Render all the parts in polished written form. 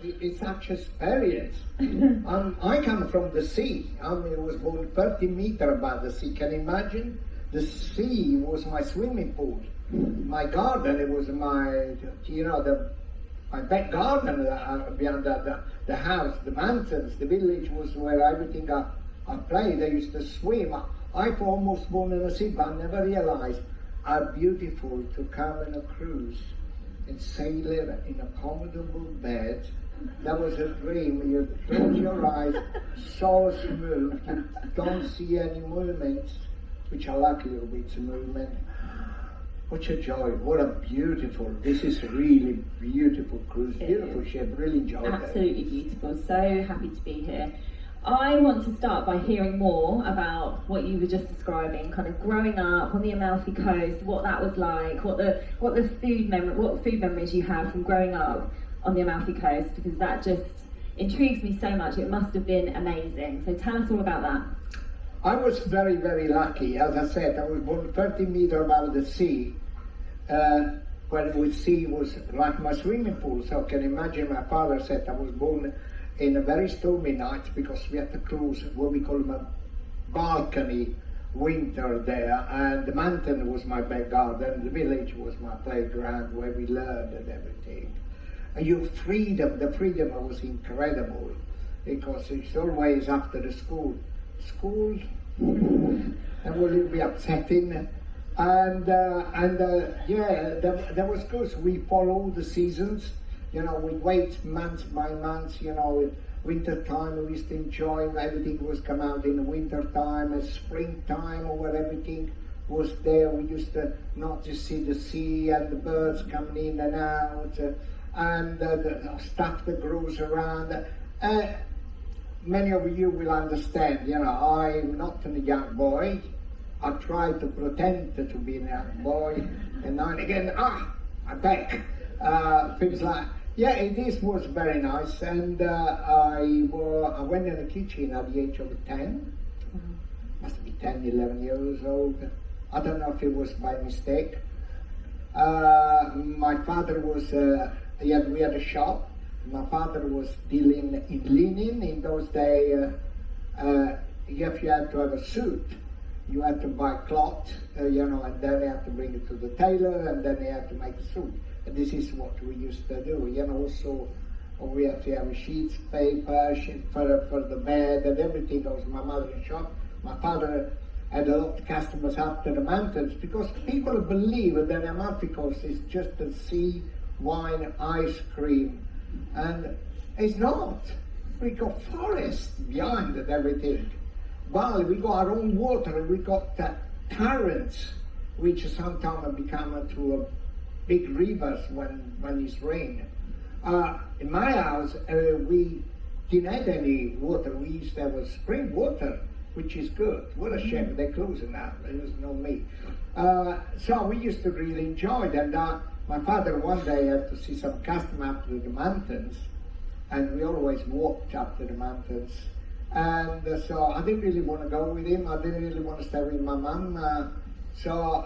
It's such experience. I come from the sea. I was born 30 meters above the sea. Can you imagine? The sea was my swimming pool. My garden, it was my, my back garden beyond the house. The mountains, the village was where everything I played. I used to swim. I've almost born in the sea, but I never realized how beautiful to come on a cruise and sail in a comfortable bed. That was a dream. You close your eyes, so smooth, you don't see any movements, which I like a little bit of movement. What a joy, what a beautiful, this is a really beautiful cruise, beautiful ship, really enjoyed it. Absolutely beautiful, so happy to be here. I want to start by hearing more about what you were just describing, kind of growing up on the Amalfi Coast, what that was like, what food memories you have from growing up on the Amalfi Coast, because that just intrigues me so much. It must have been amazing. So tell us all about that. I was very, very lucky. As I said, I was born 30 meters above the sea. When the sea was like my swimming pool. So can you imagine, my father said I was born in a very stormy night because we had to close what we call a balcony winter there, and the mountain was my back garden, the village was my playground where we learned and everything. And your freedom, the freedom was incredible, because it's always after the school, and a little bit upsetting, and yeah, that was good. So we follow the seasons. We wait months by months, winter time we used to enjoy, everything was come out in the winter time, and springtime, where everything was there. We used to not just see the sea and the birds coming in and out, and the stuff that grows around. Many of you will understand, I'm not a young boy. I try to pretend to be a young boy, and now and again, I'm back. Things like, this was very nice, and I went in the kitchen at the age of 10, must be 10, 11 years old. I don't know if it was by mistake. My father was, we had a shop. My father was dealing in linen. In those days, if you had to have a suit, you had to buy cloth, and then you had to bring it to the tailor, and then you had to make a suit. And this is what we used to do, also we had to have sheets, paper, for the bed and everything. That was my mother's shop. My father had a lot of customers up to the mountains, because people believe that Amalfi Coast is just the sea, wine, ice cream, and it's not. We got forests behind it, everything. Well, we got our own water, we got currents, which sometimes become through big rivers when it's rain. In my house, we didn't have any water. We used to have spring water, which is good. What a shame, they're closing now. There's no me. So we used to really enjoy it. And my father one day had to see some customer up to the mountains, and we always walked up to the mountains. And so I didn't really want to go with him. I didn't really want to stay with my mum. So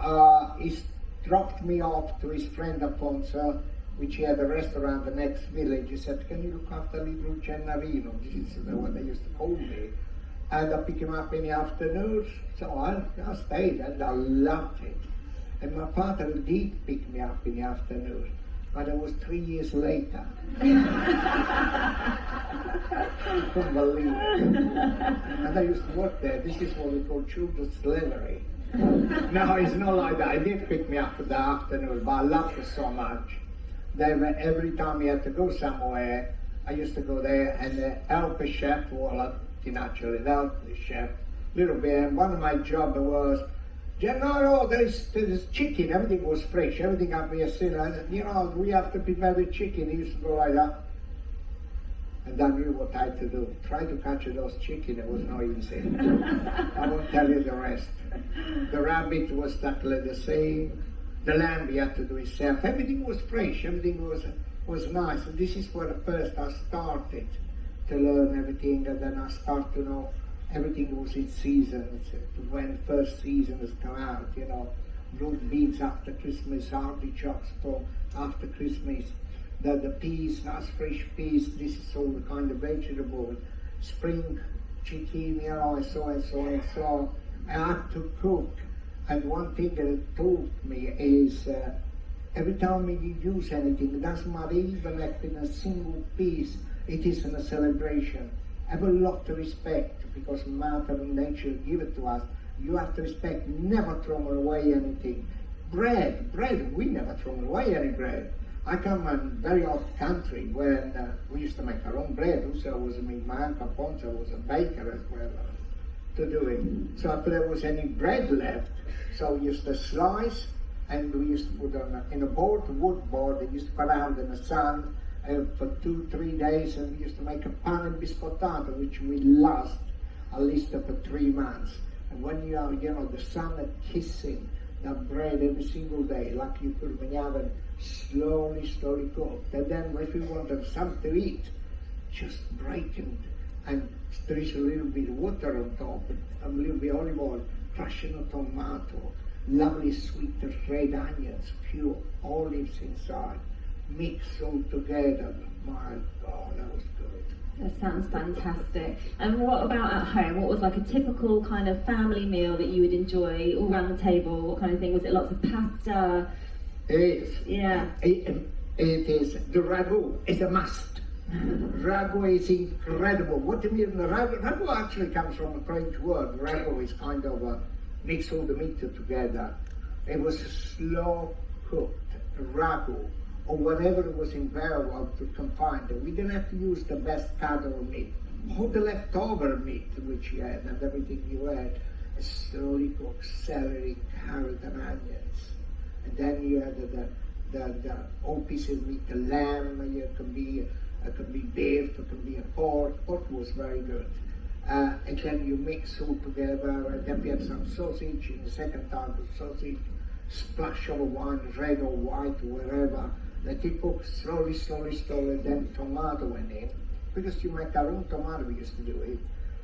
he dropped me off to his friend Alfonso, which he had a restaurant in the next village. He said, "Can you look after little Gennarino?" This is what they used to call me. And I picked him up in the afternoons. So I stayed, and I loved it. And my father did pick me up in the afternoon, but it was 3 years later. I couldn't believe it. And I used to work there. This is what we call children's slavery. No, it's not like that. He did pick me up in the afternoon, but I loved it so much. Then every time he had to go somewhere, I used to go there and help the chef, well, I didn't actually help the chef a little bit. And one of my jobs was, Gennaro, there's chicken, everything was fresh, everything up here, we have to prepare the chicken. He used to go like that. And I knew what I had to do. Try to catch those chicken, it was not easy. I won't tell you the rest. The rabbit was exactly the same. The lamb he had to do himself. Everything was fresh, everything was nice. And this is where first I started to learn everything, and then I started to know everything was in season. When first season has come out, broad beans after Christmas, artichokes for after Christmas. the peas, nice fresh peas. This is all the kind of vegetable, spring chicken, you know, and so and so and so. I had to cook, and one thing that it taught me is every time you use anything, it doesn't matter even like in a single piece, it is in a celebration. Have a lot of respect because Mother Nature give it to us. You have to respect, never throw away anything. Bread, we never throw away any bread. I come from a very old country where we used to make our own bread. Also, my uncle Ponce was a baker as well to do it. So if there was any bread left, so we used to slice and we used to put on in a board, wood board, and used to put out in the sun for 2-3 days, and we used to make a pan and biscottato, which will last at least for 3 months. And when you are, you know, the sun is kissing that bread every single day, like you put in the oven, slowly cooked. And then if you wanted something to eat, just break it, and there is a little bit of water on top, a little bit of olive oil, crushing a tomato, lovely sweet red onions, few olives inside, mix all together. My God, that was good. That sounds fantastic. And what about at home? What was like a typical kind of family meal that you would enjoy all around the table? What kind of thing? Was it lots of pasta? It is. Yeah. It is. The ragu is a must. Ragu is incredible. What do you mean? The ragu actually comes from a French word. Ragu is kind of mix all the meat together. It was a slow cooked ragu, or whatever it was in Verwell to confine it. We didn't have to use the best cut of meat. All the leftover meat which you had and everything you had, slowly cooked celery, carrot and onions. And then you had the whole piece of meat, the lamb, it can be beef, it can be a pork. Pork was very good. And then you mix all together, and then we have some sausage, in the second time the sausage, splash of wine, red or white, wherever. Let it cook slowly, then tomato went in. Because you make our own tomato, we used to do it. It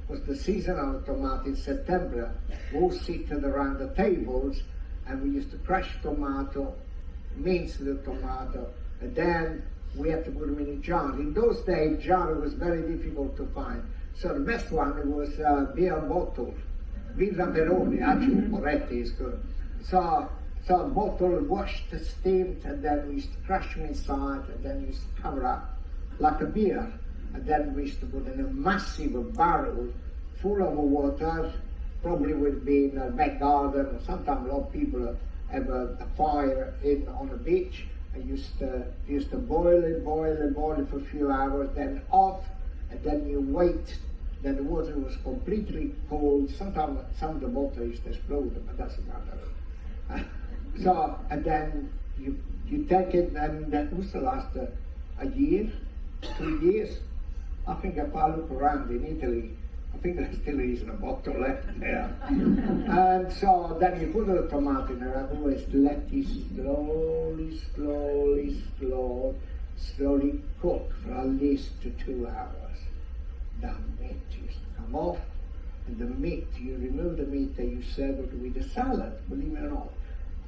was the season of tomato in September. We all sit around the tables, and we used to crush tomato, mince the tomato, and then we had to put them in a jar. In those days, jar was very difficult to find. So the best one was beer bottle. Villa Veroni, actually, Moretti is good. So bottle washed, steamed, and then we used to crush them inside, and then we used to cover up like a beer. And then we used to put in a massive barrel full of water, probably would be in a back garden, or sometimes a lot of people have a fire on the beach. I used to boil it for a few hours, then off, and then you wait. Then the water was completely cold. Sometimes some of the water used to explode, but doesn't matter. So, and then you take it, and that used to last a year, 2 years. I think if I look around in Italy, I think there still is a bottle left there. And so then you put the tomato in there, and always let it slowly cook for at least 2 hours. The meat used to come off, and the meat, you remove the meat and you serve it with a salad, believe it or not.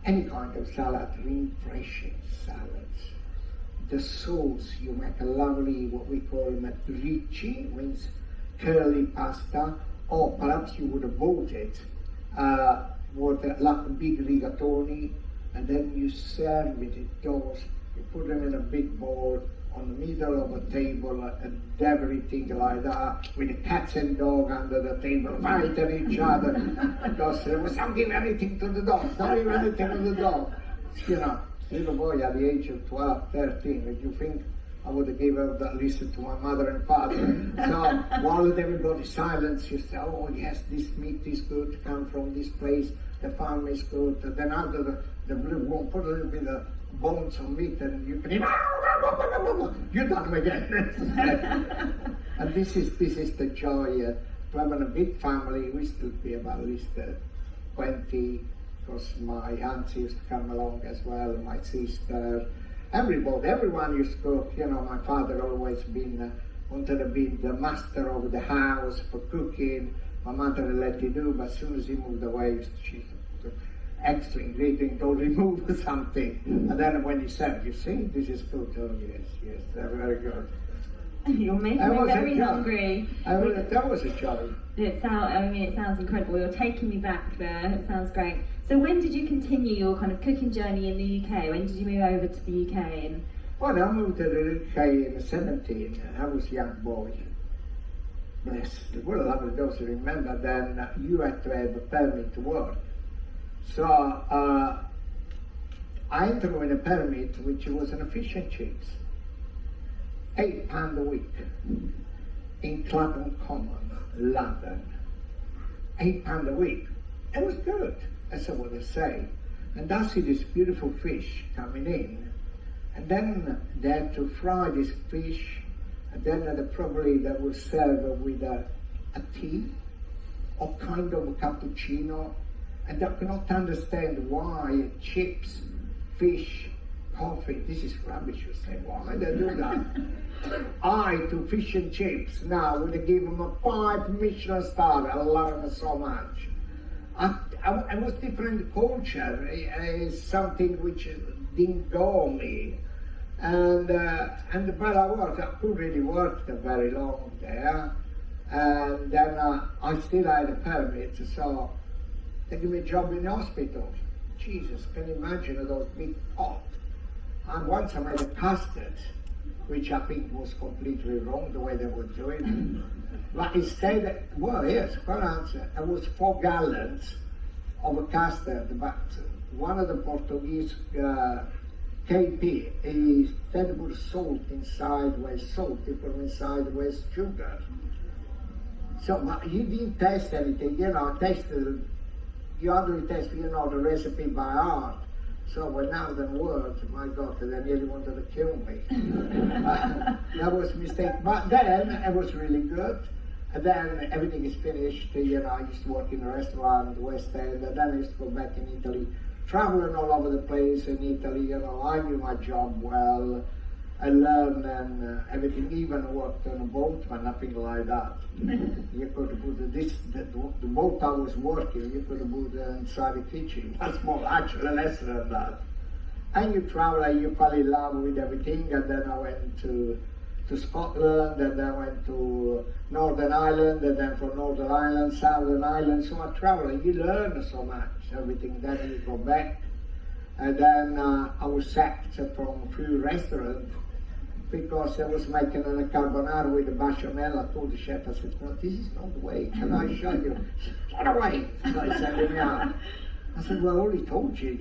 Any kind of salad, refreshing salads. The sauce, you make a lovely, what we call matricci, means curly pasta, or perhaps you would have bought it with like big rigatoni, and then you serve it those. You put them in a big bowl on the middle of a table and everything like that, with the cats and dog under the table fighting each other because there was don't give anything to the dog, don't give anything to the dog. You know, little boy at the age of 12, 13, if you think I would have given up that list to my mother and father. So while everybody silence, you say, oh yes, this meat is good, come from this place, the farm is good. And then after the blue one, put a little bit of bones of meat and you can eat, you done them again. And this is the joy to having a big family. We still be about at least 20, because my auntie used to come along as well, my sister. Everyone used to cook. You know, my father always wanted to be the master of the house for cooking. My mother let him do, but as soon as he moved away, she used to extra ingredient to remove something. And then when he said, you see, this is good. Oh, yes, they're very good. You're making me very hungry. That was a joy. It sounds incredible. You're taking me back there. It sounds great. So when did you continue your kind of cooking journey in the UK? When did you move over to the UK? And well, I moved to the UK in 17. I was a young boy. Yes, well, a lot of those who remember then you had to have a permit to work. So I entered with a permit which was an fish and chips. £8 a week in Clapham Common, London. £8 a week. It was good, that's what they say. And I see this beautiful fish coming in, and then they had to fry this fish, and then they would serve with a tea or kind of a cappuccino. And I cannot understand why chips, fish, coffee, this is rubbish, you say, why they do that? I to fish and chips now would give them a 5 Michelin star. I love them so much. I was different culture, something which didn't go on me. And but I could really work very long there. And then I still had a permit, so they give me a job in the hospital. Jesus, can you imagine those big pots? And once I made a custard, which I think was completely wrong the way they were doing. But instead, well, yes, correct answer. It was 4 gallons of a custard, but one of the Portuguese KP is fed with salt inside, where salt, you put inside where sugar. So you didn't taste anything, tasted, you only tasted, the recipe by heart. So when I was in words, my God, they nearly wanted to kill me. That was a mistake. But then it was really good. And then everything is finished. I used to work in a restaurant, West End, and then I used to go back in Italy, traveling all over the place in Italy. I knew my job well. I learned and everything, even worked on a boat, but nothing like that. You could put the boat I was working, you could put inside the kitchen. That's more actually less than that. And you travel and you fall in love with everything. And then I went to Scotland, and then I went to Northern Ireland, and then from Northern Ireland, Southern Ireland. So I travel and you learn so much, everything. Then you go back. And then I was sacked from a few restaurants because I was making a carbonara with a bechamel. I told the chef, I said, no, this is not the way. Can I show you? Get away! So he sent me out. I said, well, I already told you,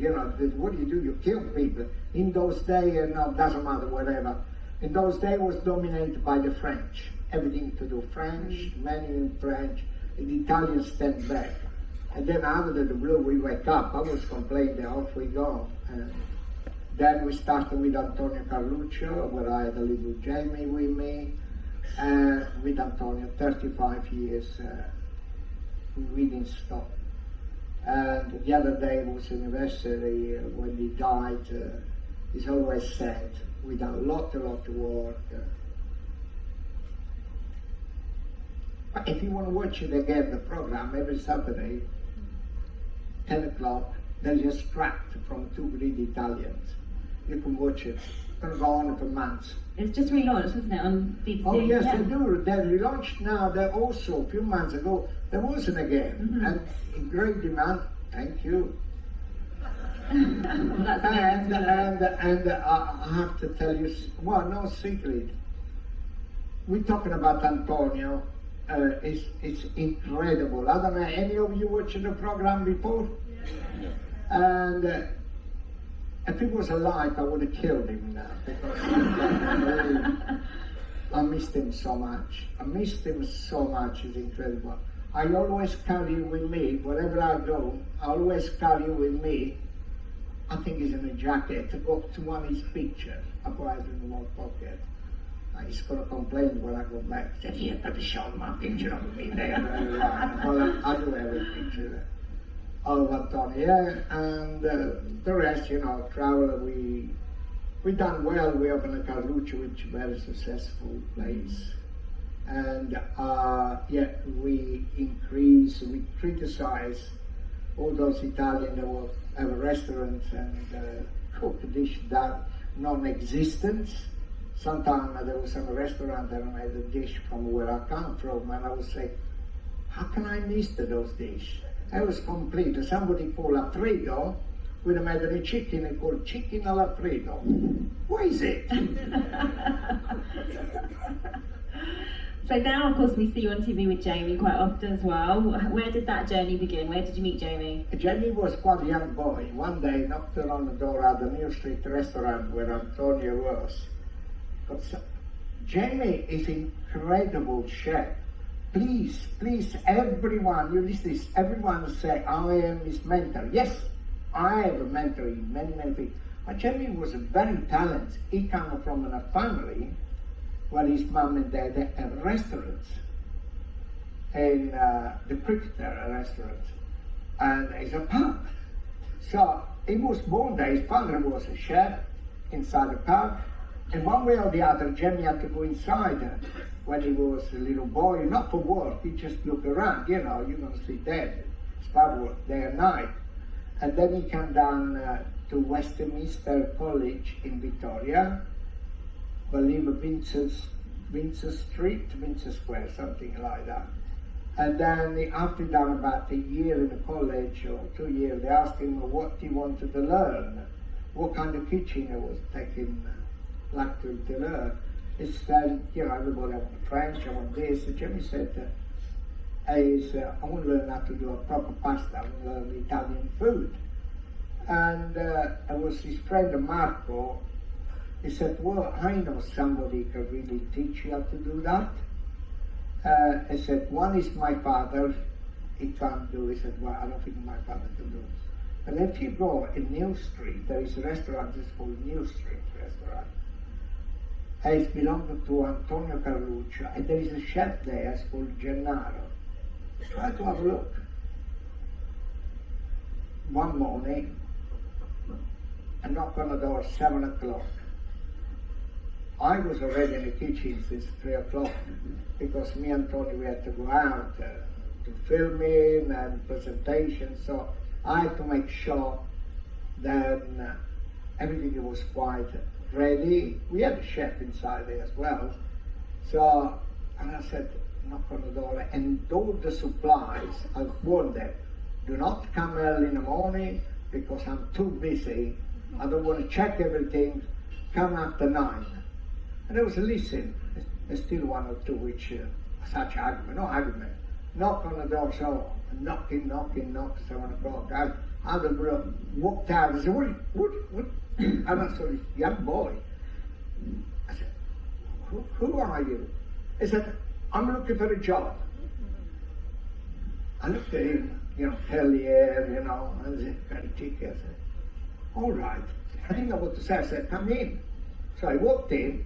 what do? You kill people. In those days, it doesn't matter, whatever. In those days, it was dominated by the French. Everything to do French, menu in French. The Italians stand back. And then out of the blue, we wake up. I was complaining, off we go. Then we started with Antonio Carluccio, where I had a little Jamie with me. With Antonio, 35 years, we didn't stop. And the other day was anniversary when he died. He's always sad. We done a lot of work. But if you want to watch it again, the program, every Saturday, 10 o'clock, there's a extract from 2 great Italians. You can watch it. It's going to go on for months. It's just relaunched, isn't it, on BBC? Oh yes, they do. They're relaunched now. They're also, a few months ago, there wasn't again. Mm-hmm. And in great demand, thank you. Well, that's and I have to tell you, well, no secret. We're talking about Antonio. It's incredible. I don't know, any of you watched the program before? Yeah. And if he was alive, I would have killed him now, because I missed him so much. It's incredible. I always carry you with me, wherever I go, I always carry you with me. I think he's in a jacket, to go to one of his pictures. I put it in one pocket. He's going to complain when I go back. He said, "You have to show my picture of me there." Well, I do have a picture of Antonio, and the rest, travel. We done well. We opened a Carluccio, which is a very successful place, and we criticize all those Italians that will have restaurants and cook dish that non-existent. Sometimes there was some restaurant that made a dish from where I come from, and I would say, how can I miss those dishes? It was complete. Somebody called Alfredo, we made a chicken and called chicken Alfredo. What is it? So now, of course, we see you on TV with Jamie quite often as well. Where did that journey begin? Where did you meet Jamie? Jamie was quite a young boy. One day, knocked on the door at the New Street restaurant where Antonio was. But Jamie is an incredible chef. Please, everyone, you listen this, everyone say, I am his mentor. Yes, I have a mentor in many things. But Jamie was very talented. He came from a family where his mom and dad had restaurants. And the cricketer restaurant. And it's a pub. So he was born there. His father was a chef inside the pub. And one way or the other, Jamie had to go inside when he was a little boy, not for work, he just looked around, you're going to see Dad. His father worked day and night. And then he came down to Westminster College in Victoria, I believe Windsor Square, something like that. And then after done about a year in the college, or 2 years, they asked him what he wanted to learn, what kind of kitchen he was taking. Like to learn. He said, everybody want French, I want this. And Jamie said, I want to learn how to do a proper pasta, I want to learn Italian food. And it was his friend Marco. He said, well, I know somebody can really teach you how to do that. He said, one is my father, he can't do it. He said, well, I don't think my father can do it. But if you go in New Street, there is a restaurant, it's called New Street Restaurant. It belonged to Antonio Carluccio, and there is a chef there, it's called Gennaro. Try to have a look. One morning, I knock on the door, 7 o'clock. I was already in the kitchen since 3 o'clock, because me and Tony, we had to go out to filming and presentation, so I had to make sure that everything was quite ready. We had a chef inside there as well. So, and I said, knock on the door, and all the supplies, I warned them, do not come early in the morning because I'm too busy. I don't want to check everything. Come after 9. And I was listen. There's still one or two which such argument, no argument. Knock on the door, so knocking, 7 o'clock. I walked out. I said, what? And I saw this young boy. I said, who are you? He said, I'm looking for a job. I looked at him, Hellier, and I said, kind of cheeky. I said, all right. I didn't know what to say. I said, come in. So I walked in.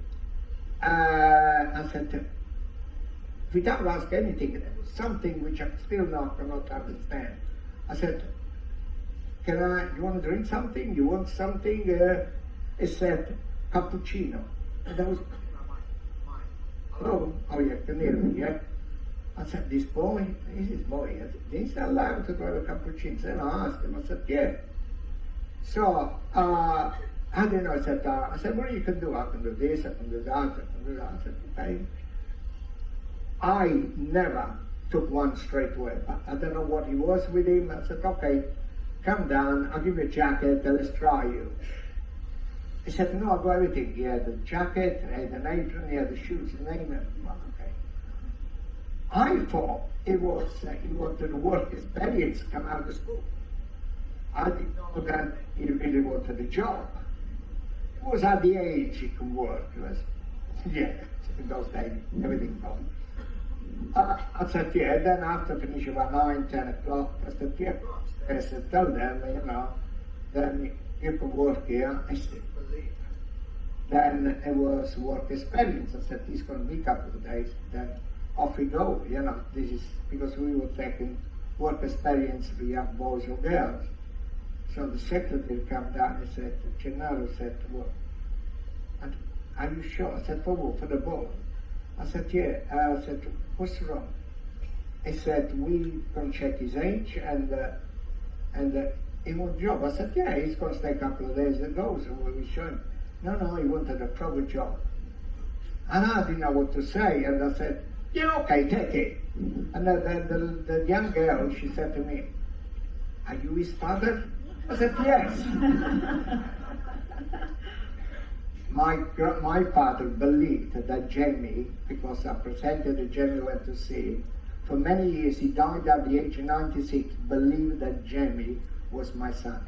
I said, without asking anything, there was something which I still cannot understand. I said, you want to drink something? You want something? He said, cappuccino. And that was, oh yeah, can you hear me, yeah? I said, this boy, he's allowed to have a cappuccino. And I asked him, I said, yeah. So, I didn't know, I said, what you can do? I can do this, I can do that, I can do that. I said, okay. I never took one straight away, but I don't know what he was with him. I said, okay, come down, I'll give you a jacket, let's try you. He said, no, I've got everything. He had the jacket, he had an apron, he had the shoes, his name, and well, okay. I thought he wanted to work experience, come out of school. I didn't know that he really wanted a job. He was at the age he could work. Yeah, in those days, everything gone. I said, yeah, then after finishing about 9, 10 o'clock, I said, yeah, I said, tell them, then you can work here. I still believe. Then it was work experience. I said, he's going to be a couple of days, then off we go. This is because we were taking work experience for young boys or girls. So the secretary came down and said, Gennaro said, well, are you sure? I said, for what? For the ball? I said, yeah. I said, what's wrong? He said, we can check his age and And he wanted a job. I said, yeah, he's going to stay a couple of days and go, so we show him. No, he wanted a proper job. And I didn't know what to say, and I said, yeah, okay, take it. And the young girl, she said to me, are you his father? I said, yes. My father believed that Jamie, because I presented that Jamie went to see him, for many years, he died at the age of 96, believed that Jamie was my son.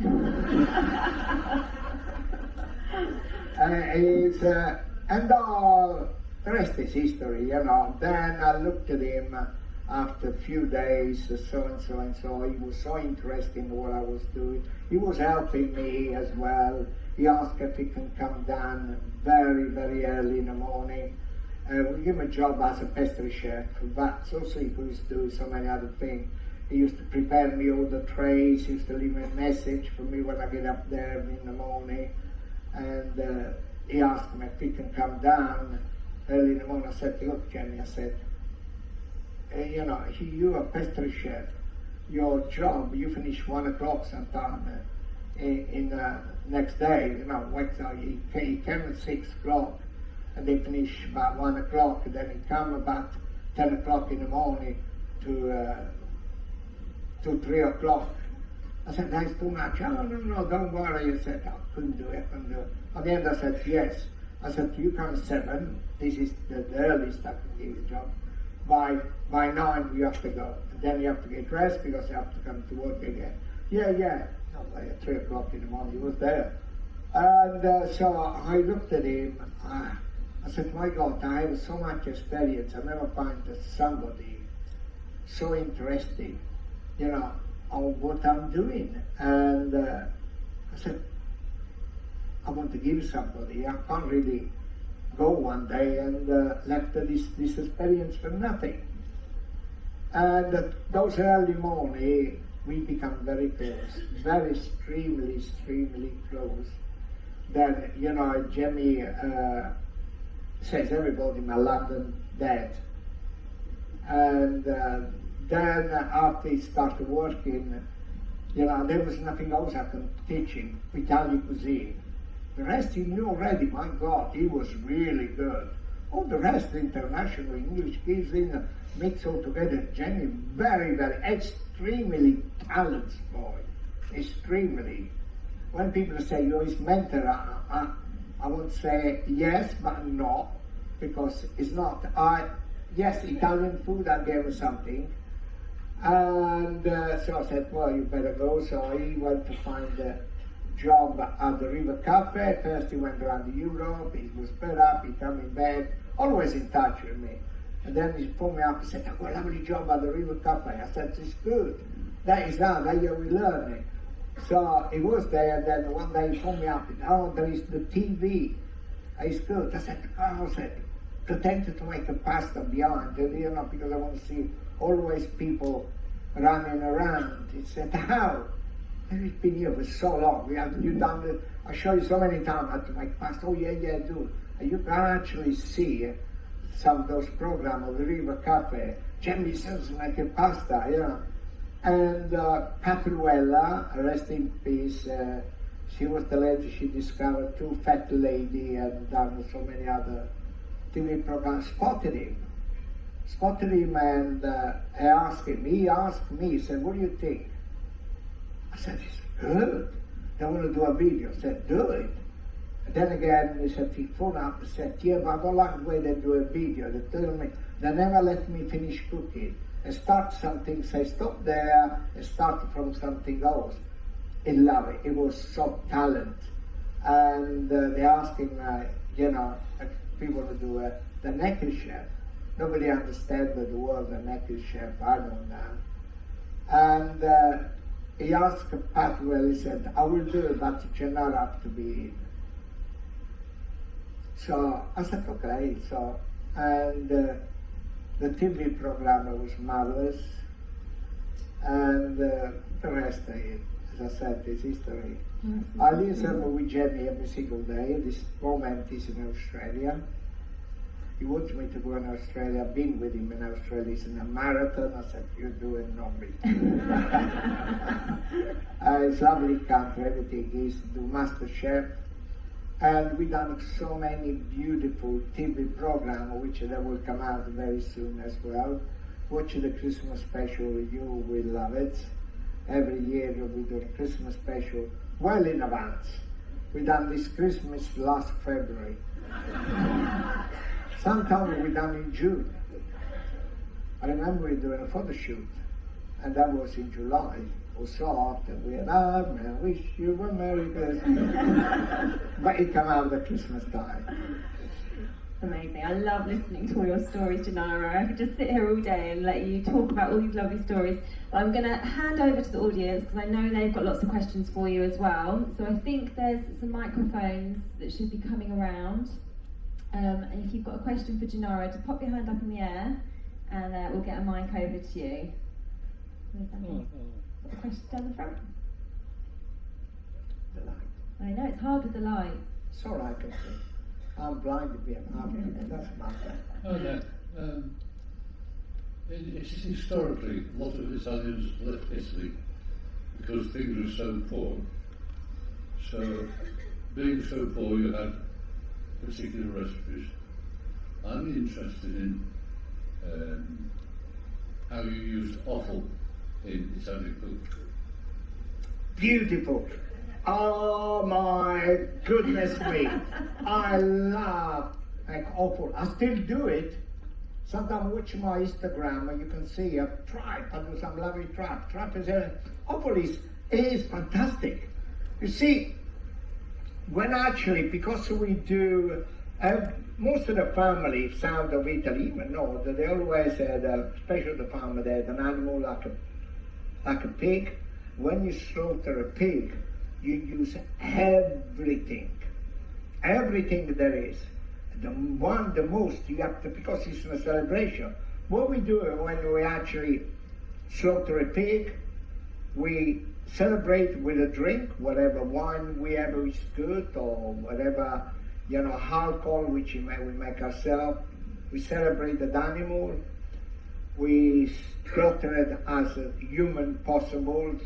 And the rest is history, you know. Then I looked at him after a few days, so and so and so. He was so interested in what I was doing. He was helping me as well. He asked if he can come down very, very early in the morning. We give him a job as a pastry chef, but also he used to do so many other things. He used to prepare me all the trays, he used to leave me a message for me when I get up there in the morning. And he asked me if he can come down early in the morning. I said, look, Jenny, I said, you know, you're a pastry chef. Your job, you finish 1 o'clock sometime in next day, you know, he came at 6 o'clock. And they finish about 1 o'clock, and then he come about 10 o'clock in the morning to 3 o'clock. I said, that's too much. Oh, no, don't worry. He said, I couldn't do it. At the end I said, yes. I said, you come at 7, this is the earliest I can give you a job. By 9 you have to go. And then you have to get dressed because you have to come to work again. Yeah. No, by 3 o'clock in the morning he was there. And so I looked at him. I said, my God, I have so much experience. I never find somebody so interesting, you know, on what I'm doing. And I said, I want to give somebody. I can't really go one day and left this experience for nothing. And those early morning, we become very close, very extremely close. Then, you know, Jamie says everybody in my London dead. And then after he started working, you know, there was nothing else I could teach him, Italian cuisine. The rest he knew already, my God, he was really good. All the rest, international English cuisine, mix all together. Jenny, very, extremely talented boy, extremely. When people say you're his mentor, I would say yes, but no, because it's not. Yes, Italian food, I gave him something. And so I said, well, you better go. So he went to find a job at the River Cafe. First he went around Europe, he was fed up, he coming back, always in touch with me. And then he phoned me up and said, I've got a lovely job at the River Cafe. I said, it's good. That is how you will learn it. So he was there, and then one day he phoned me up, oh, there is the TV. It's good. I said, pretend to make a pasta behind, you know, because I want to see always people running around. He said, how? And it's been here for so long. You've done it. I show you so many times how to make pasta. Oh, yeah, do. And you can actually see some of those programs of the River Cafe. Jamie says make a pasta, you know. And Patruella, rest in peace, she was the lady, she discovered Two Fat Lady and done so many other TV programs. Spotted him and I asked him, he asked me, he said, what do you think? I said, it's good. They want to do a video. I said, do it. And then again, he said, he phoned up and said, yeah, but I don't like the way they do a video. They tell me, they never let me finish cooking. I start something, say stop there, and start from something else. He loved it. It was so talent. And they asked him, you know, if people to do the naked chef. Nobody understands the word the naked chef. I don't know. And he asked Pat, well, he said, I will do it, but Genarro have to be in. So I said, okay. So, and the TV program was marvelous, and the rest, as I said, is history. I listen with Jenny every single day. This moment is in Australia. He wants me to go in Australia. I've been with him in Australia. It's in a marathon. I said, you're doing no me. It's a lovely country. Everything is do Master Chef. And we've done so many beautiful TV programs, which they will come out very soon as well. Watch the Christmas special. You will love it. Every year we do a Christmas special well in advance. We done this Christmas last February. Sometimes we done in June. I remember we doing a photo shoot, and that was in July. It was so hot, and we had, I wish you were Merry Christmas. But it came out at Christmas time. Amazing. I love listening to all your stories, Gennaro. I could just sit here all day and let you talk about all these lovely stories. But I'm going to hand over to the audience because I know they've got lots of questions for you as well. So I think there's some microphones that should be coming around. And if you've got a question for Gennaro, just pop your hand up in the air and we'll get a mic over to you. Where's that one? A question down the front. The light. I know, it's hard with the lights. It's all right, I can see. I'm blind to be an army, it doesn't matter. Oh, yeah. It's historically, a lot of Italians left Italy because things were so poor. So, being so poor, you had particular recipes. I'm interested in how you used offal in Italian cooking. Beautiful. Oh my goodness me. I love like offal. I still do it. Sometimes watch my Instagram and you can see I've tried. I do some lovely trap. Trap is offal is fantastic. You see, when actually, because we do, most of the family south of Italy, even north, they always had, especially the farmer, they had an animal like a pig. When you slaughter a pig, you use everything there is. The most you have to, because it's a celebration. What we do when we actually slaughter a pig, we celebrate with a drink, whatever wine we have is good, or whatever, alcohol which we make ourselves. We celebrate the animal. We slaughter it as human possible.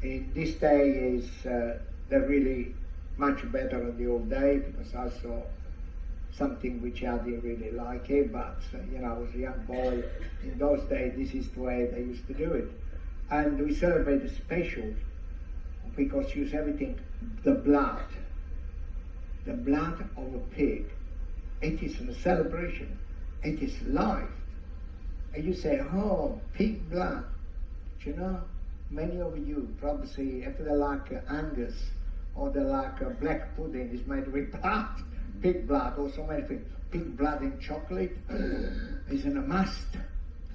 In this day is they're really much better than the old day, because I saw something which I didn't really like it, but I was a young boy. In those days, this is the way they used to do it. And we celebrate the special because use everything, the blood of a pig. It is a celebration. It is life. And you say, oh, pig blood. But many of you probably say if they like Angus or they like black pudding is made with blood, pig blood, or so many things. Pig blood in chocolate is a must.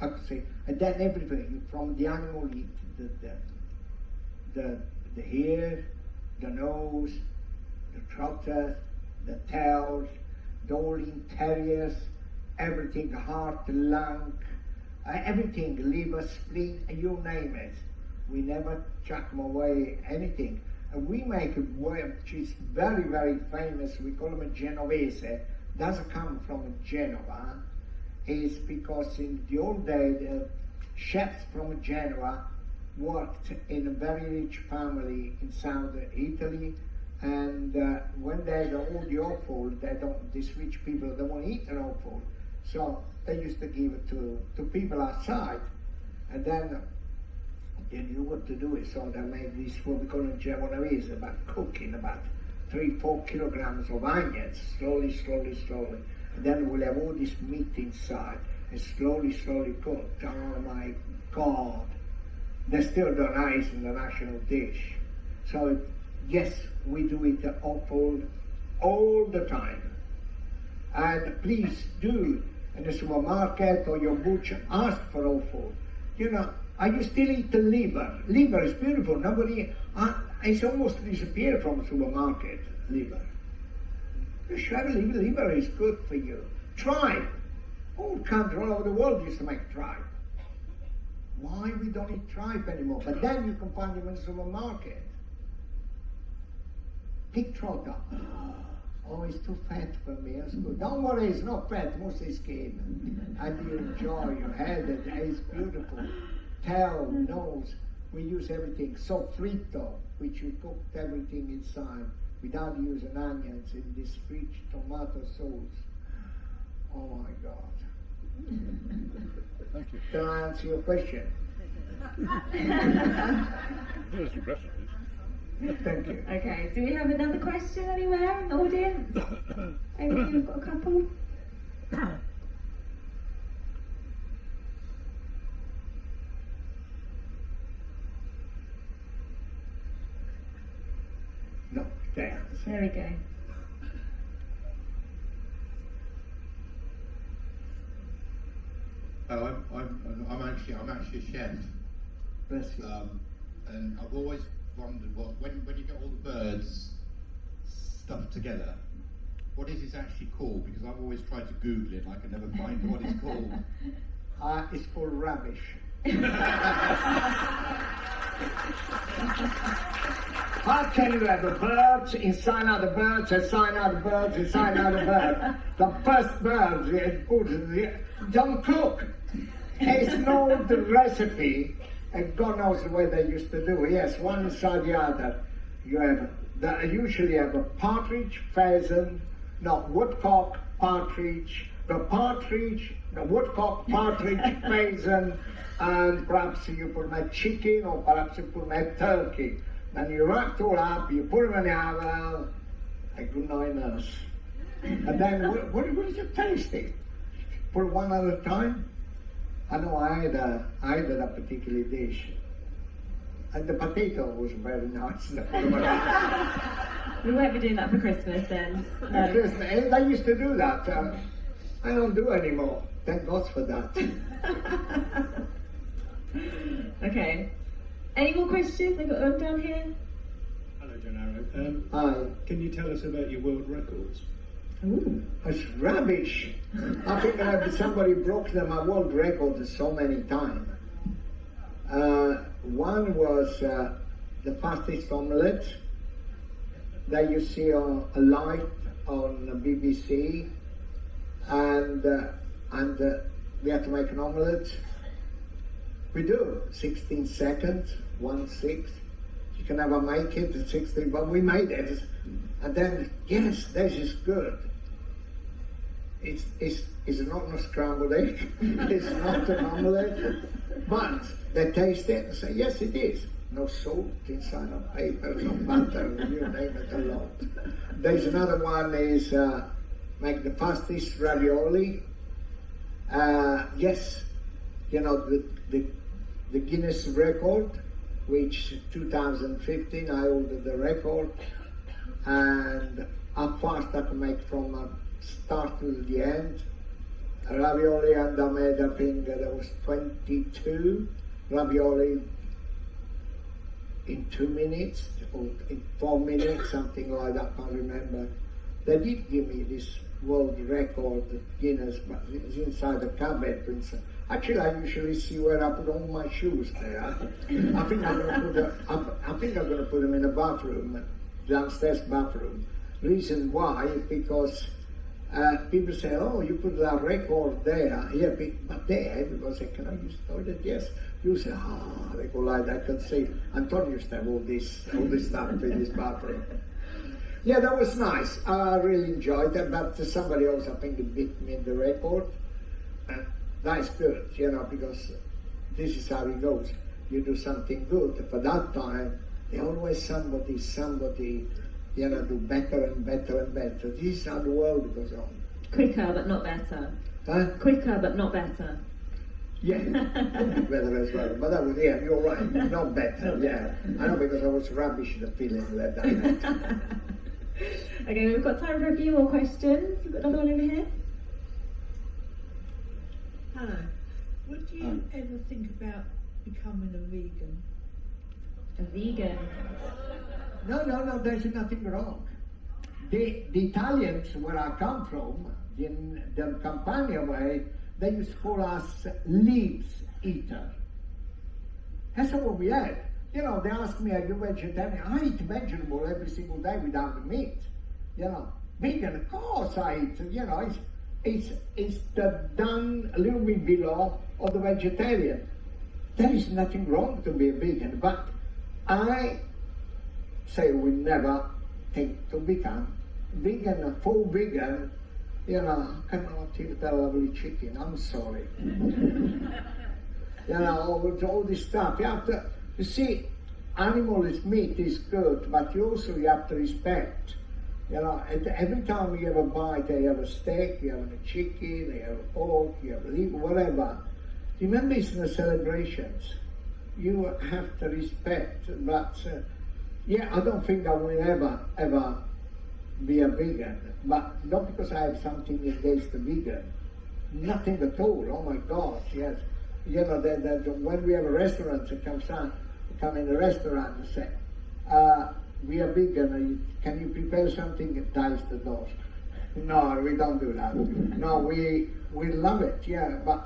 I could say, and then everything from the animal, the hair, the nose, the trotters, the tails, the whole interiors, everything, the heart, the lung, everything, liver, spleen, you name it. We never chuck them away, anything. And we make it which is very, very famous. We call them a Genovese. Doesn't come from Genova. Is because in the old days, the chefs from Genoa worked in a very rich family in South Italy. And when they had all the offal, these rich people don't want to eat an offal. So they used to give it to people outside. And then they knew what to do with, so they made this, what we call in Genovese, about cooking about 3-4 kilograms of onions, slowly. And then we'll have all this meat inside, and slowly cooked. Oh my God. They still don't know it's in the national dish. So yes, we do it all the time. And please do, in the supermarket or your butcher, ask for offal. I still eat the liver. Liver is beautiful. Nobody, it's almost disappeared from the supermarket, liver. You should have liver. Liver is good for you. Tripe. All countries all over the world used to make tripe. Why we don't eat tripe anymore? But then you can find them in the supermarket. Pig trotter. Oh, it's too fat for me. It's good. Don't worry, it's not fat, mostly skin. And you enjoy your head, and it's beautiful. Tail, nose, we use everything. Sofrito, which we cooked everything inside without using onions in this rich tomato sauce. Oh my God. Thank you. Can I answer your question? There's your recipes. Thank you. Okay, do we have another question anywhere in the audience? Maybe we've got a couple. No, thanks. There we go. Oh, I'm actually a chef, Bless you. and I've always wondered when you get all the birds stuffed together, what is this actually called? Because I've always tried to Google it and I can never find what it's called. It's called rubbish. How can you have the birds inside other birds, inside other birds, inside other birds? The first bird, don't cook. It's not the recipe, and God knows the way they used to do it. Yes, one inside the other. You usually have a partridge, pheasant, woodcock, partridge, the woodcock, partridge, pheasant, and perhaps you put a chicken or perhaps you put a turkey. Then you wrap it all up, you put them in the oven, a good night nurse. And then what is it tasting? Put one at a time. I know I had a particular dish. And the potato was very nice. We won't be doing that for Christmas then. No. Christmas, I used to do that. I don't do anymore. Thank God for that. Okay. Any more questions? I've got one down here. Hello, Gennaro. Hi. Can you tell us about your world records? Ooh, it's rubbish. I think somebody broke my world record so many times. One was the fastest omelette that you see on live on the BBC, and we had to make an omelette. We do 16 seconds, 1/6. You can never make it at 16, but we made it. And then, yes, this is good. It's not a scrambled egg. It's not an omelette. But they taste it and say, yes, it is. No salt inside of paper, no butter, you name it, a lot. There's another one is make the fastest ravioli. Yes, you know, the Guinness record, which 2015 I ordered the record, and how fast I can make from start to the end. Ravioli, and I made, I think there was 22 ravioli in 2 minutes or in 4 minutes, something like that, I can't remember. They did give me this world record, Guinness, but it's inside the cupboard. Actually, I usually see where I put all my shoes there. I think I'm going to put them in the bathroom, downstairs bathroom. Reason why is because people say, oh, you put that record there. Yeah, but there, because I can I use toilet? Yes. You say, they go like that. I can say, Antonio used to have all this stuff in this bathroom. Yeah, that was nice. I really enjoyed it, but somebody else, I think, beat me in the record. That's good, you know, because this is how it goes. You do something good. For that time, there's always somebody, you know, do better and better and better. This is how the world goes on. Quicker but not better. Huh? Quicker but not better. Yeah, better as well. But that was, yeah, you're right, not better, yeah. I know, because I was rubbish the feeling that night. Okay, we've got time for a few more questions. We've got another one over here. Hello. Would you ever think about becoming a vegan? A vegan. No, there's nothing wrong. The Italians, where I come from, in the Campania way, they used to call us leaves eater. That's what we had. You know, they ask me, are you vegetarian? I eat vegetable every single day without meat. You know, Vegan, of course I eat. You know, it's the done a little bit below of the vegetarian. There is nothing wrong to be a vegan, but I say we never think to become vegan, a full vegan. You know, I cannot eat that lovely chicken. I'm sorry. You know, all this stuff. You have to. You see, animal is meat is good, but you have to respect. You know, every time you have a bite, you have a steak, you have a chicken, you have a pork, you have a liver, whatever. Remember, it's in the celebrations. You have to respect, but yeah, I don't think I will ever be a vegan, but not because I have something against the vegan. Nothing at all. Oh my gosh, yes. You know, when we have a restaurant, it come in the restaurant and say, we are vegan, can you prepare something? It dies the door. No, we don't do that. No, we love it, yeah, but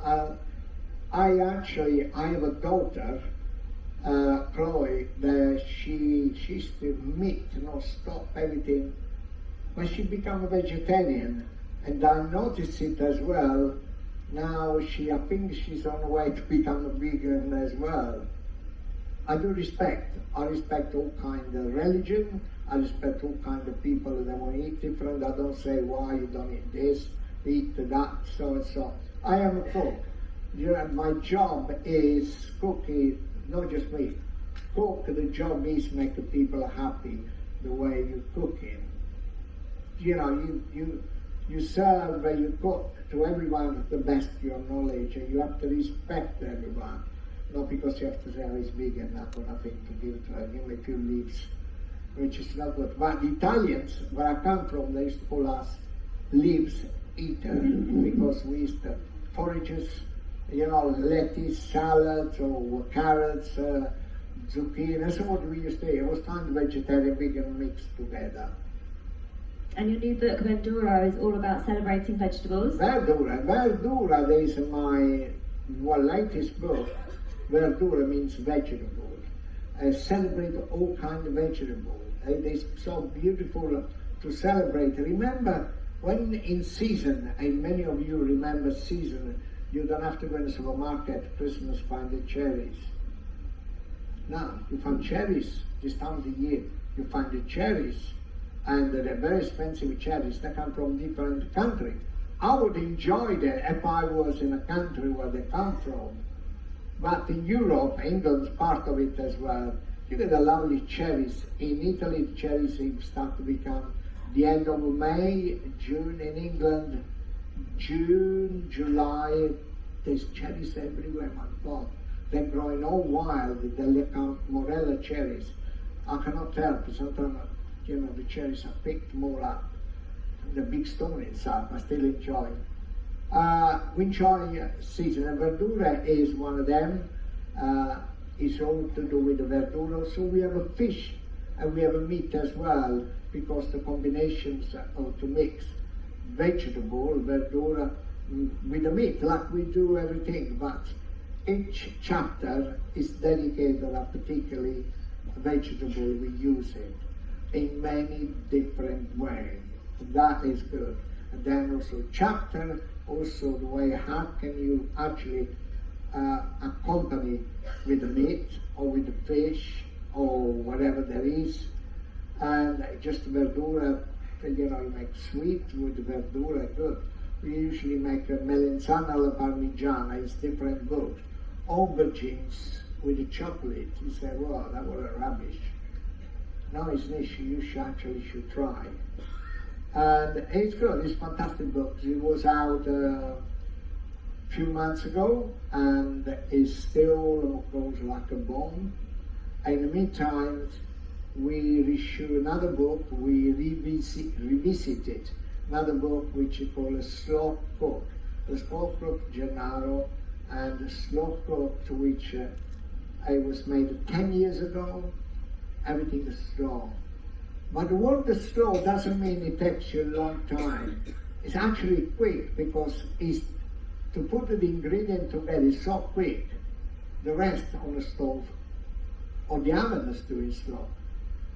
I have a daughter, Chloe, that she's the meat, stop everything. When she became a vegetarian, and I noticed it as well, now I think she's on the way to become a vegan as well. I do respect. I respect all kind of religion. I respect all kind of people that want to eat different. I don't say why you don't eat this, eat that, so and so. I am a cook. You know, my job is cooking, not just me. Cook. The job is make the people happy the way you cooking. You know, you serve, you cook to everyone the best of your knowledge, and you have to respect everyone. Not because you have to say, oh, he's vegan, I've got nothing to give to him, give me a few leaves, which is not good. But the Italians, where I come from, they used to call us leaves eater, because we used to forages, you know, lettuce, salads, or carrots, zucchini, that's what we used to eat. It was kind of vegetarian, vegan mixed together. And your new book, Verdura, is all about celebrating vegetables. Verdura is my latest book. Verdura means vegetable. Celebrate all kinds of vegetables. It is so beautiful to celebrate. Remember, when in season, and many of you remember season, you don't have to go in the supermarket, Christmas, find the cherries. Now, you find cherries this time of the year. You find the cherries, and they're very expensive cherries. They come from different countries. I would enjoy that if I was in a country where they come from. But in Europe, England's part of it as well, you get the lovely cherries. In Italy, the cherries start to become the end of May, June in England, June, July, there's cherries everywhere, my God. They're growing all wild, they become morella cherries. I cannot tell, because sometimes, you know, the cherries are picked more up. The big stone inside, but still enjoy. We enjoy season, and verdura is one of them. It's all to do with the verdura. So we have a fish and we have a meat as well, because the combinations are to mix vegetable, verdura with the meat, like we do everything. But each chapter is dedicated a particularly vegetable. We use it in many different ways. That is good. And then also chapter, also the way how can you actually accompany with the meat or with the fish or whatever there is. And just verdura, you know, you make sweet with the verdura, good. We usually make a melanzana alla parmigiana, it's different good. Aubergines with the chocolate. You say, well, that was a rubbish. No, it's not. You should try. And it's good, it's fantastic book. It was out a few months ago and it still goes like a bomb. In the meantime, we reissue another book, we revisited another book which is called A Slow Cook. The Slow Cook Gennaro, and the Slow Cook which it was made 10 years ago. Everything is slow. But the word slow doesn't mean it takes you a long time. It's actually quick, because it's to put the ingredient together is so quick. The rest on the stove or the oven is doing slow.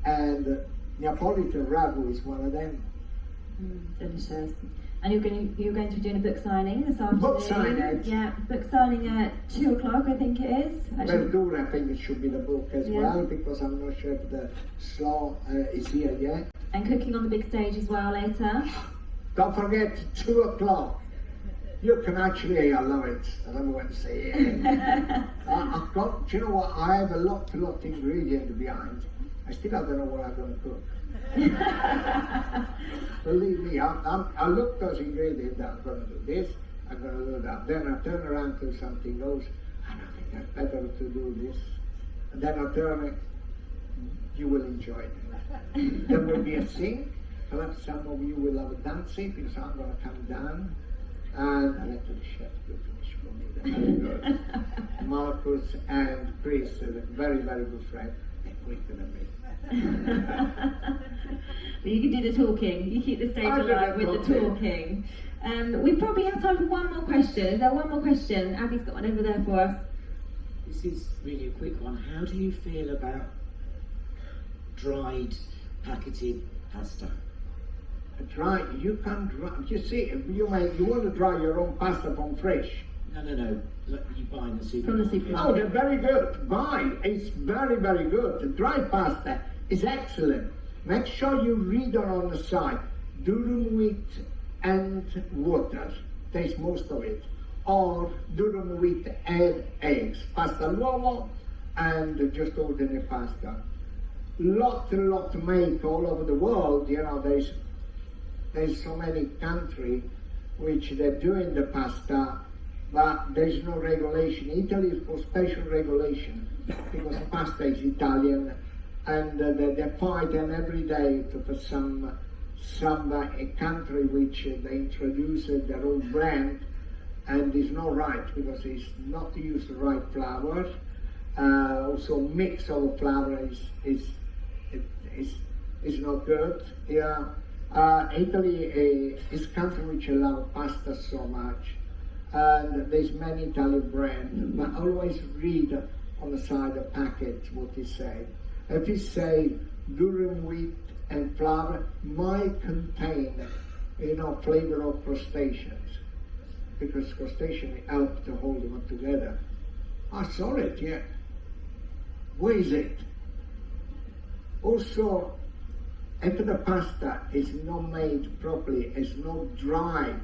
And Neapolitan ragu is one of them. Delicious. And you're going to be doing a book signing this afternoon. Book signing? Yeah, book signing at 2 o'clock, I think it is. Verdura, I think it should be the book as Yeah. well, because I'm not sure if the slaw is here yet. And cooking on the big stage as well later. Don't forget, 2 o'clock. You can actually, I love it. I don't know what to say. I've got, do you know what? I have a lot ingredient behind. I still don't know what I'm going to cook. Believe me, I look those ingredients. I'm going to do this. I'm going to do that. Then I turn around to something else. And I think it's better to do this. And then I turn it. You will enjoy it. There will be a sing. Perhaps some of you will have a dancing because I'm going to come down. And I let the chef do finish for me. They're very good. Marcus and Chris are a very, very good friend. They're quicker than me. Well, you can do the talking. You keep the stage I do alive the with the talking. We probably have time for one more question. Is there one more question? Abby's got one over there for us. This is really a quick one. How do you feel about dried, packeted pasta? Dry, you can't dry. You see, you want to dry your own pasta from fresh. No. Like you buy in the From supermarket. the supermarket. Oh, they're very good. Buy. It's very, very good. The dry pasta is excellent. Make sure you read on the side. Durum wheat and water. Taste most of it. Or durum wheat and eggs. Pasta l'uovo and just ordinary pasta. Lot make all over the world. You know, there's so many countries which they're doing the pasta, but there's no regulation. Italy is for special regulation because pasta is Italian, and they're fighting every day for some country which they introduce their own brand, and it's not right because it's not use the right flour. Also, mix of flour is not good. Yeah. Italy is a country which allows pasta so much, and there's many Italian brands, but always read on the side of the packet what it says. If it say durum wheat and flour might contain, flavor of crustaceans, because crustaceans help to hold them together. I saw it, yeah. Where is it? Also, if the pasta is not made properly, is not dried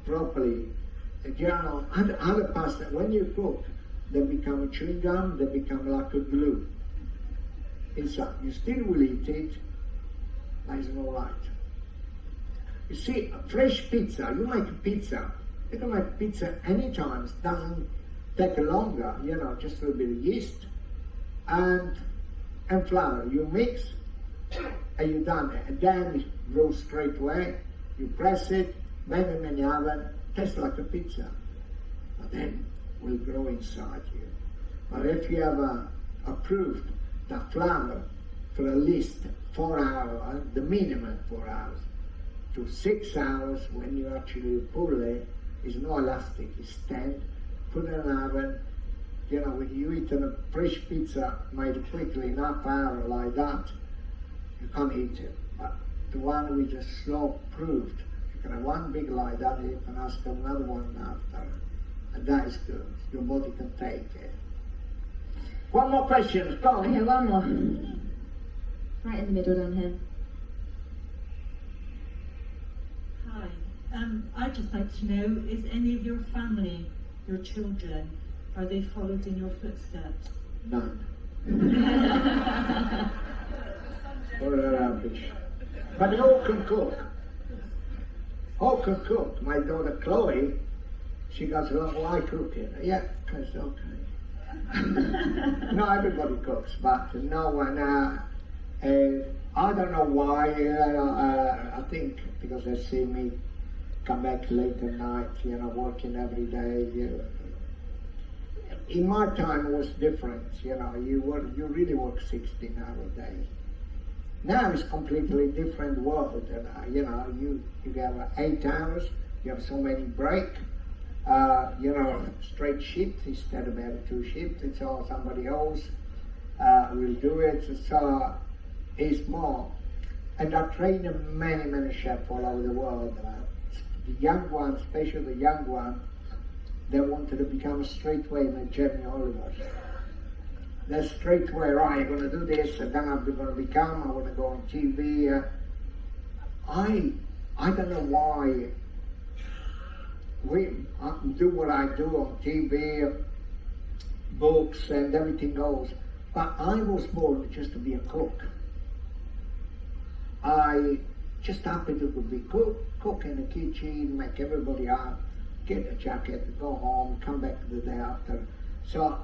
properly, other pasta, when you cook, they become chewing gum, they become like a glue. Inside, you still will eat it, but it's not right. You see, fresh pizza, you make a pizza, you can make pizza anytime, it doesn't take longer, just a little bit of yeast and flour, you mix, and you're done. And then it grows straight away. You press it, bang it in the oven, tastes like a pizza. But then it will grow inside you. But if you have approved the flour for at least 4 hours, the minimum 4 hours, to 6 hours, when you actually pull it, it's not elastic, it's stand, put it in an oven. When you eat a fresh pizza made quickly in half hour like that, you can't eat it. But the one which is slow proved, you can have one big like that, you can ask another one after, and that is good. Your body can take it. One more question, go on. Okay, one more. Right in the middle down here. Hi. I'd just like to know, is any of your family, your children, are they followed in your footsteps? None. What a rubbish. But they all can cook. All can cook. My daughter Chloe, she goes, well, I cook it. Yeah, it's okay. No, everybody cooks, but no one. I don't know why. I think because they see me come back late at night, working every day. In my time, it was different. You really work 16 hours a day. Now it's completely different world. You have 8 hours. You have so many break. Straight shift instead of having 2 shifts. It's all somebody else will do it. So it's more And I trained many chefs all over the world. The young ones, especially the young ones, they wanted to become straight away like Jamie Oliver. They're straight away, right, I'm going to do this, and then I'm going to become, I want to go on TV. I don't know why I do what I do on TV, books and everything goes, but I was born just to be a cook. I just happened to be cook in the kitchen, make everybody up, get a jacket, go home, come back the day after. So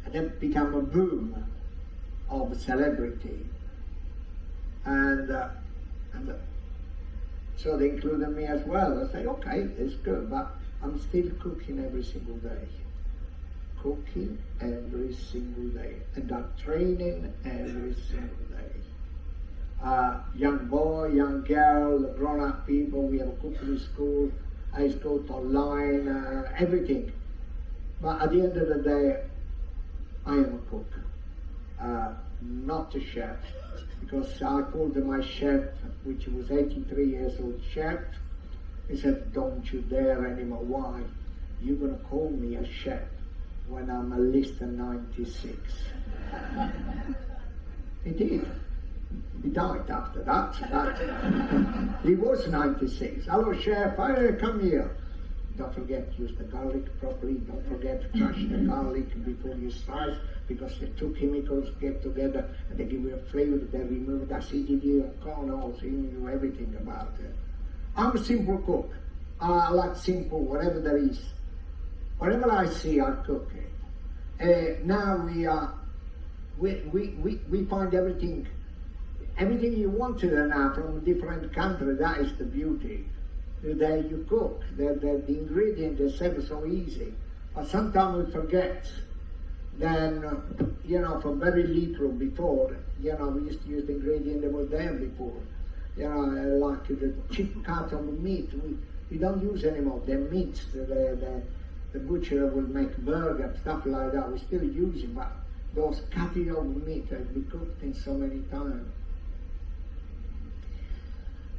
and then become a boom of celebrity. And so they included me as well. I say, okay, it's good, but I'm still cooking every single day. Cooking every single day. And I'm training every single day. Young boy, young girl, grown-up people, we have a cookery school, I go online, everything. But at the end of the day, I am a cook, not a chef, because I called my chef, which was 83 years old chef. He said, don't you dare anymore. Why? You're going to call me a chef when I'm at least 96. He did. He died after that. He was 96. Hello, chef. Hey, come here. Don't forget to use the garlic properly. Don't forget to crush the garlic before you slice, because the two chemicals get together and they give you a flavor. They remove the acidity of corners, you know everything about it. I'm a simple cook. I like simple, whatever there is. Whatever I see, I cook it. Now we find everything you want to now from a different country. That is the beauty. There you cook, the ingredients are said so easy, but sometimes we forget. Then, for very little before, we used to use the ingredient that was there before. Like the cheap cut of the meat, we don't use anymore. The meat, the butcher will make burger, stuff like that, we still use it, but those cutting of meat have been cooked in so many times.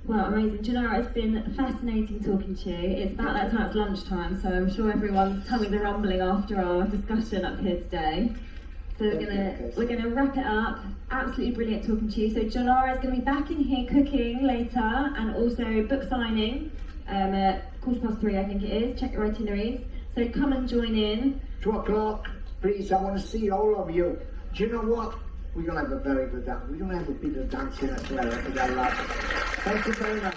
Well, amazing. Gennaro, it's been fascinating talking to you. It's about that time, it's lunchtime, so I'm sure everyone's tummies are rumbling after our discussion up here today. So we're gonna wrap it up. Absolutely brilliant talking to you. So Gennaro is going to be back in here cooking later, and also book signing at 3:15, I think it is. Check your itineraries. So come and join in. 2 o'clock, please. I want to see all of you. Do you know what? We're going to have a very good dance. We're going to have a bit of dancing as well. Thank you very much.